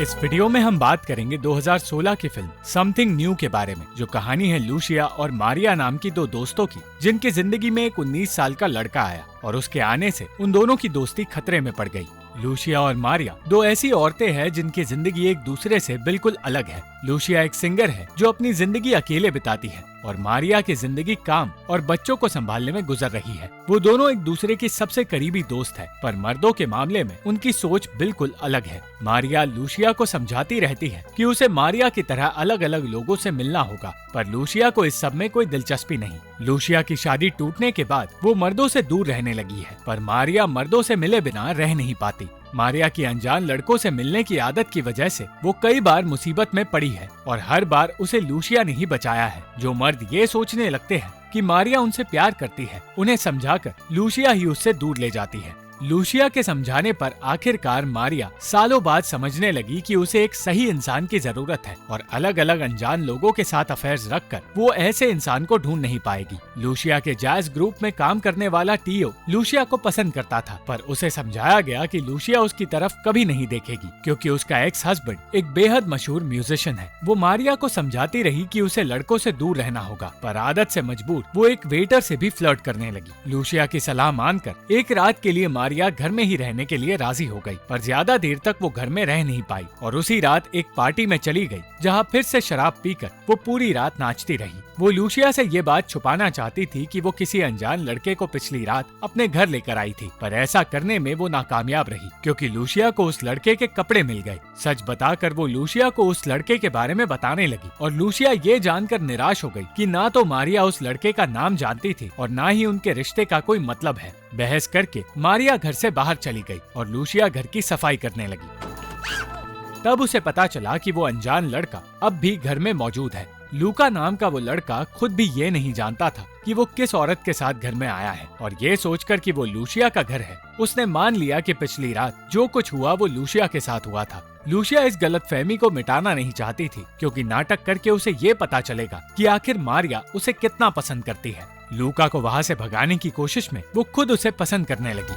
इस वीडियो में हम बात करेंगे 2016 की फिल्म समथिंग न्यू के बारे में, जो कहानी है लूसिया और मारिया नाम की दो दोस्तों की, जिनकी जिंदगी में एक 19 साल का लड़का आया और उसके आने से उन दोनों की दोस्ती खतरे में पड़ गई। लूसिया और मारिया दो ऐसी औरतें हैं जिनकी जिंदगी एक दूसरे से बिल्कुल अलग है। लूसिया एक सिंगर है जो अपनी जिंदगी अकेले बिताती है और मारिया की जिंदगी काम और बच्चों को संभालने में गुजर रही है। वो दोनों एक दूसरे की सबसे करीबी दोस्त है, पर मर्दों के मामले में उनकी सोच बिल्कुल अलग है। मारिया लूसिया को समझाती रहती है कि उसे मारिया की तरह अलग अलग लोगों से मिलना होगा, पर लूसिया को इस सब में कोई दिलचस्पी नहीं। लूसिया की शादी टूटने के बाद वो मर्दों से दूर रहने लगी है, पर मारिया मर्दों से मिले बिना रह नहीं पाती। मारिया की अनजान लड़कों से मिलने की आदत की वजह से वो कई बार मुसीबत में पड़ी है और हर बार उसे लूसिया ने ही बचाया है। जो मर्द ये सोचने लगते हैं कि मारिया उनसे प्यार करती है, उन्हें समझाकर लूसिया ही उससे दूर ले जाती है। लूसिया के समझाने पर आखिरकार मारिया सालों बाद समझने लगी कि उसे एक सही इंसान की जरूरत है और अलग अलग अनजान लोगों के साथ अफेयर्स रखकर वो ऐसे इंसान को ढूंढ नहीं पाएगी। लूसिया के जैज ग्रुप में काम करने वाला टीओ लूसिया को पसंद करता था, पर उसे समझाया गया कि लूसिया उसकी तरफ कभी नहीं देखेगी क्योंकि उसका एक्स हस्बैंड एक बेहद मशहूर म्यूजिशियन है। वो मारिया को समझाती रही कि उसे लड़कों से दूर रहना होगा, पर आदत से मजबूर वो एक वेटर से भी फ्लर्ट करने लगी। लूसिया की सलाह मानकर एक रात के लिए मारिया घर में ही रहने के लिए राजी हो गई, पर ज्यादा देर तक वो घर में रह नहीं पाई और उसी रात एक पार्टी में चली गई, जहां फिर से शराब पीकर वो पूरी रात नाचती रही। वो लूसिया से ये बात छुपाना चाहती थी कि वो किसी अनजान लड़के को पिछली रात अपने घर लेकर आई थी, पर ऐसा करने में वो नाकामयाब रही क्योंकि लूसिया को उस लड़के के कपड़े मिल गए। सच बताकर वो लूसिया को उस लड़के के बारे में बताने लगी और लूसिया ये जानकर निराश हो गई कि ना तो मारिया उस लड़के का नाम जानती थी और ना ही उनके रिश्ते का कोई मतलब है। बहस करके मारिया घर से बाहर चली गई और लूसिया घर की सफाई करने लगी। तब उसे पता चला कि वो अनजान लड़का अब भी घर में मौजूद है। लूका नाम का वो लड़का खुद भी ये नहीं जानता था कि वो किस औरत के साथ घर में आया है और ये सोचकर कि वो लूसिया का घर है, उसने मान लिया कि पिछली रात जो कुछ हुआ वो लूसिया के साथ हुआ था। लूसिया इस गलतफहमी को मिटाना नहीं चाहती थी क्योंकि नाटक करके उसे ये पता चलेगा कि आखिर मारिया उसे कितना पसंद करती है। लूका को वहाँ से भगाने की कोशिश में वो खुद उसे पसंद करने लगी,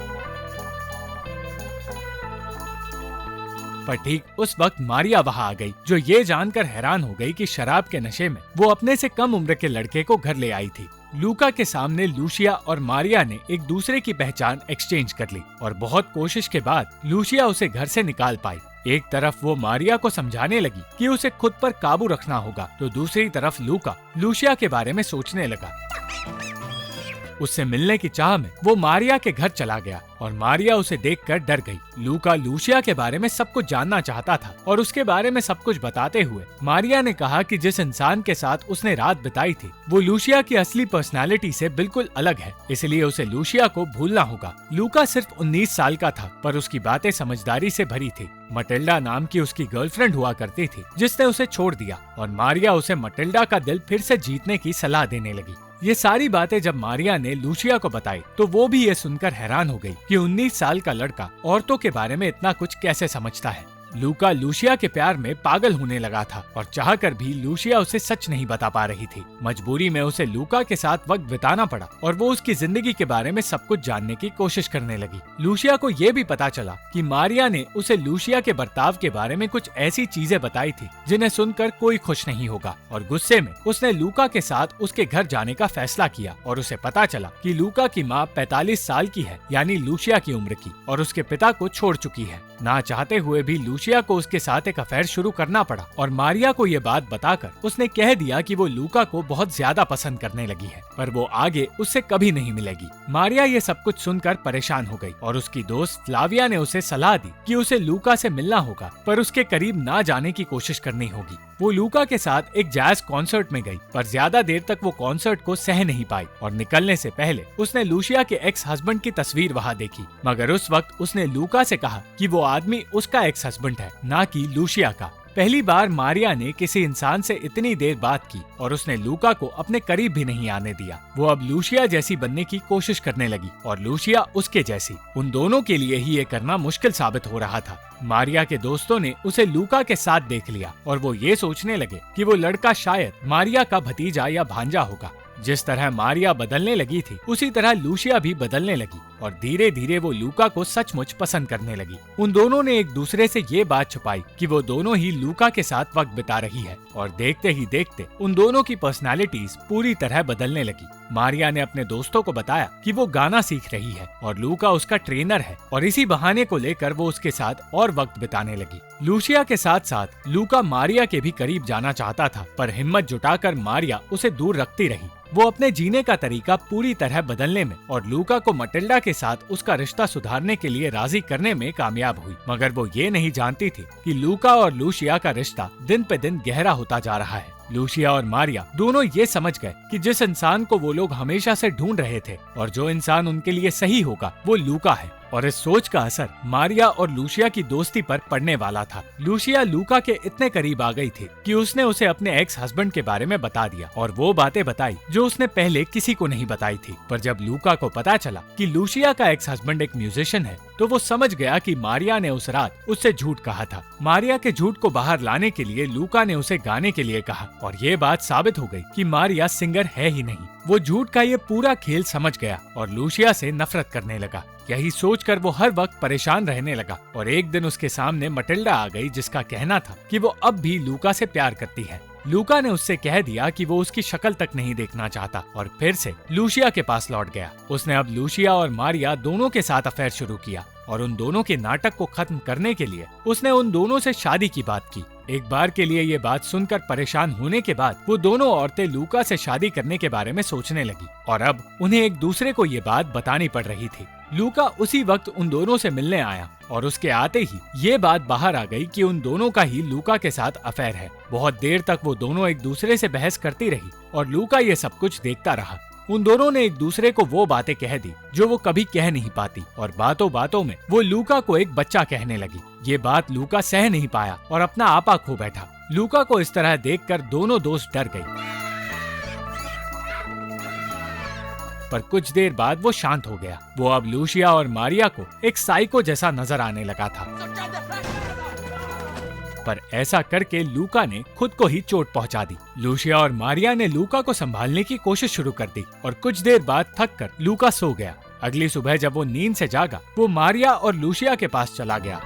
पर ठीक उस वक्त मारिया वहाँ आ गई, जो ये जानकर हैरान हो गई कि शराब के नशे में वो अपने से कम उम्र के लड़के को घर ले आई थी। लूका के सामने लूसिया और मारिया ने एक दूसरे की पहचान एक्सचेंज कर ली और बहुत कोशिश के बाद लूसिया उसे घर से निकाल पाई। एक तरफ वो मारिया को समझाने लगी कि उसे खुद पर काबू रखना होगा, तो दूसरी तरफ लूका लूसिया के बारे में सोचने लगा। उससे मिलने की चाह में वो मारिया के घर चला गया और मारिया उसे देखकर डर गई। लूका लूसिया के बारे में सब कुछ जानना चाहता था और उसके बारे में सब कुछ बताते हुए मारिया ने कहा कि जिस इंसान के साथ उसने रात बिताई थी वो लूसिया की असली पर्सनालिटी से बिल्कुल अलग है, इसलिए उसे लूसिया को भूलना होगा। लूका सिर्फ 19 साल का था, पर उसकी बातें समझदारी से भरी थी। मटिल्डा नाम की उसकी गर्लफ्रेंड हुआ करती थी जिसने उसे छोड़ दिया और मारिया उसे मटिल्डा का दिल फिर से जीतने की सलाह देने लगी। ये सारी बातें जब मारिया ने लूसिया को बताई तो वो भी ये सुनकर हैरान हो गई कि 19 साल का लड़का औरतों के बारे में इतना कुछ कैसे समझता है। लूका लूसिया के प्यार में पागल होने लगा था और चाहकर भी लूसिया उसे सच नहीं बता पा रही थी। मजबूरी में उसे लूका के साथ वक्त बिताना पड़ा और वो उसकी जिंदगी के बारे में सब कुछ जानने की कोशिश करने लगी। लूसिया को ये भी पता चला कि मारिया ने उसे लूसिया के बर्ताव के बारे में कुछ ऐसी चीजें बताई थी जिन्हें सुनकर कोई खुश नहीं होगा और गुस्से में उसने लूका के साथ उसके घर जाने का फैसला किया और उसे पता चला कि लूका की माँ 45 साल की है, यानी लूसिया की उम्र की, और उसके पिता को छोड़ चुकी है। ना चाहते हुए भी लूसिया को उसके साथ एक अफेयर शुरू करना पड़ा और मारिया को ये बात बताकर उसने कह दिया कि वो लूका को बहुत ज्यादा पसंद करने लगी है, पर वो आगे उससे कभी नहीं मिलेगी। मारिया ये सब कुछ सुनकर परेशान हो गई और उसकी दोस्त फ्लाविया ने उसे सलाह दी कि उसे लूका से मिलना होगा, पर उसके करीब ना जाने की कोशिश करनी होगी। वो लूका के साथ एक जैज कॉन्सर्ट में गई, पर ज्यादा देर तक वो कॉन्सर्ट को सह नहीं पाई और निकलने से पहले उसने लूसिया के एक्स हस्बैंड की तस्वीर वहाँ देखी, मगर उस वक्त उसने लूका से कहा कि वो आदमी उसका एक्स हस्बैंड है, ना कि लूसिया का। पहली बार मारिया ने किसी इंसान से इतनी देर बात की और उसने लूका को अपने करीब भी नहीं आने दिया। वो अब लूसिया जैसी बनने की कोशिश करने लगी और लूसिया उसके जैसी। उन दोनों के लिए ही ये करना मुश्किल साबित हो रहा था। मारिया के दोस्तों ने उसे लूका के साथ देख लिया और वो ये सोचने लगे कि वो लड़का शायद मारिया का भतीजा या भांजा होगा। जिस तरह मारिया बदलने लगी थी उसी तरह लूसिया भी बदलने लगी और धीरे धीरे वो लूका को सचमुच पसंद करने लगी। उन दोनों ने एक दूसरे से ये बात छुपाई कि वो दोनों ही लूका के साथ वक्त बिता रही है और देखते ही देखते उन दोनों की पर्सनालिटीज पूरी तरह बदलने लगी। मारिया ने अपने दोस्तों को बताया कि वो गाना सीख रही है और लूका उसका ट्रेनर है और इसी बहाने को लेकर वो उसके साथ और वक्त बिताने लगी। लूसिया के साथ साथ लूका मारिया के भी करीब जाना चाहता था, पर हिम्मत जुटाकर मारिया उसे दूर रखती रही। वो अपने जीने का तरीका पूरी तरह बदलने में और लूका को मटिल्डा के साथ उसका रिश्ता सुधारने के लिए राजी करने में कामयाब हुई, मगर वो ये नहीं जानती थी कि लूका और लूसिया का रिश्ता दिन पे दिन गहरा होता जा रहा है। लूसिया और मारिया दोनों ये समझ गए कि जिस इंसान को वो लोग हमेशा से ढूंढ रहे थे और जो इंसान उनके लिए सही होगा वो लूका है, और इस सोच का असर मारिया और लूसिया की दोस्ती पर पड़ने वाला था। लूसिया लूका के इतने करीब आ गई थी कि उसने उसे अपने एक्स हस्बैंड के बारे में बता दिया और वो बातें बताई जो उसने पहले किसी को नहीं बताई थी। पर जब लूका को पता चला कि लूसिया का एक्स हस्बैंड एक म्यूजिशियन है तो वो समझ गया कि मारिया ने उस रात उससे झूठ कहा था। मारिया के झूठ को बाहर लाने के लिए लूका ने उसे गाने के लिए कहा और ये बात साबित हो गई कि मारिया सिंगर है ही नहीं। वो झूठ का ये पूरा खेल समझ गया और लूसिया से नफरत करने लगा। यही सोचकर वो हर वक्त परेशान रहने लगा और एक दिन उसके सामने मटिल्डा आ गई, जिसका कहना था कि वो अब भी लूका से प्यार करती है। लूका ने उससे कह दिया कि वो उसकी शक्ल तक नहीं देखना चाहता और फिर से लूसिया के पास लौट गया। उसने अब लूसिया और मारिया दोनों के साथ अफेयर शुरू किया और उन दोनों के नाटक को खत्म करने के लिए उसने उन दोनों से शादी की बात की। एक बार के लिए ये बात सुनकर परेशान होने के बाद वो दोनों औरतें लूका से शादी करने के बारे में सोचने लगी और अब उन्हें एक दूसरे को ये बात बतानी पड़ रही थी। लूका उसी वक्त उन दोनों से मिलने आया और उसके आते ही ये बात बाहर आ गई कि उन दोनों का ही लूका के साथ अफेयर है। बहुत देर तक वो दोनों एक दूसरे से बहस करती रही और लूका ये सब कुछ देखता रहा। उन दोनों ने एक दूसरे को वो बातें कह दी जो वो कभी कह नहीं पाती और बातों बातों में वो लूका को एक बच्चा कहने लगी। ये बात लूका सह नहीं पाया और अपना आपा खो बैठा। लूका को इस तरह देखकर दोनों दोस्त डर गए, पर कुछ देर बाद वो शांत हो गया। वो अब लूसिया और मारिया को एक साइको जैसा नजर आने लगा था, पर ऐसा करके लूका ने खुद को ही चोट पहुंचा दी। लूसिया और मारिया ने लूका को संभालने की कोशिश शुरू कर दी और कुछ देर बाद थककर लूका सो गया। अगली सुबह जब वो नींद से जागा वो मारिया और लूसिया के पास चला गया,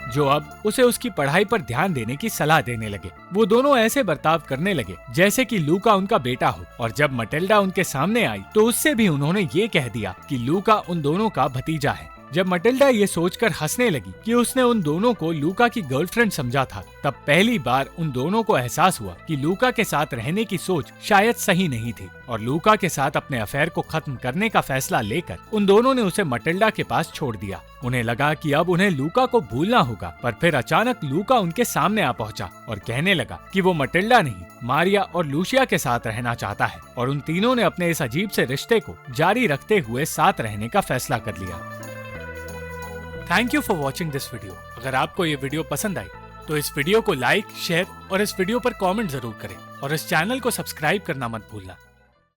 जो अब उसे उसकी पढ़ाई पर ध्यान देने की सलाह देने लगे। वो दोनों ऐसे बर्ताव करने लगे जैसे कि लूका उनका बेटा हो और जब मटिल्डा उनके सामने आई तो उससे भी उन्होंने ये कह दिया कि लूका उन दोनों का भतीजा है। जब मटिल्डा ये सोचकर हंसने लगी कि उसने उन दोनों को लूका की गर्लफ्रेंड समझा था, तब पहली बार उन दोनों को एहसास हुआ कि लूका के साथ रहने की सोच शायद सही नहीं थी और लूका के साथ अपने अफेयर को खत्म करने का फैसला लेकर उन दोनों ने उसे मटिल्डा के पास छोड़ दिया। उन्हें लगा कि अब उन्हें लूका को भूलना होगा, पर फिर अचानक लूका उनके सामने आ पहुंचा और कहने लगा कि वो मटिल्डा नहीं मारिया और लूसिया के साथ रहना चाहता है और उन तीनों ने अपने इस अजीब से रिश्ते को जारी रखते हुए साथ रहने का फैसला कर लिया। Thank you for watching this video. अगर आपको ये वीडियो पसंद आई तो इस वीडियो को लाइक, शेयर और इस वीडियो पर कमेंट जरूर करें और इस चैनल को सब्सक्राइब करना मत भूलना।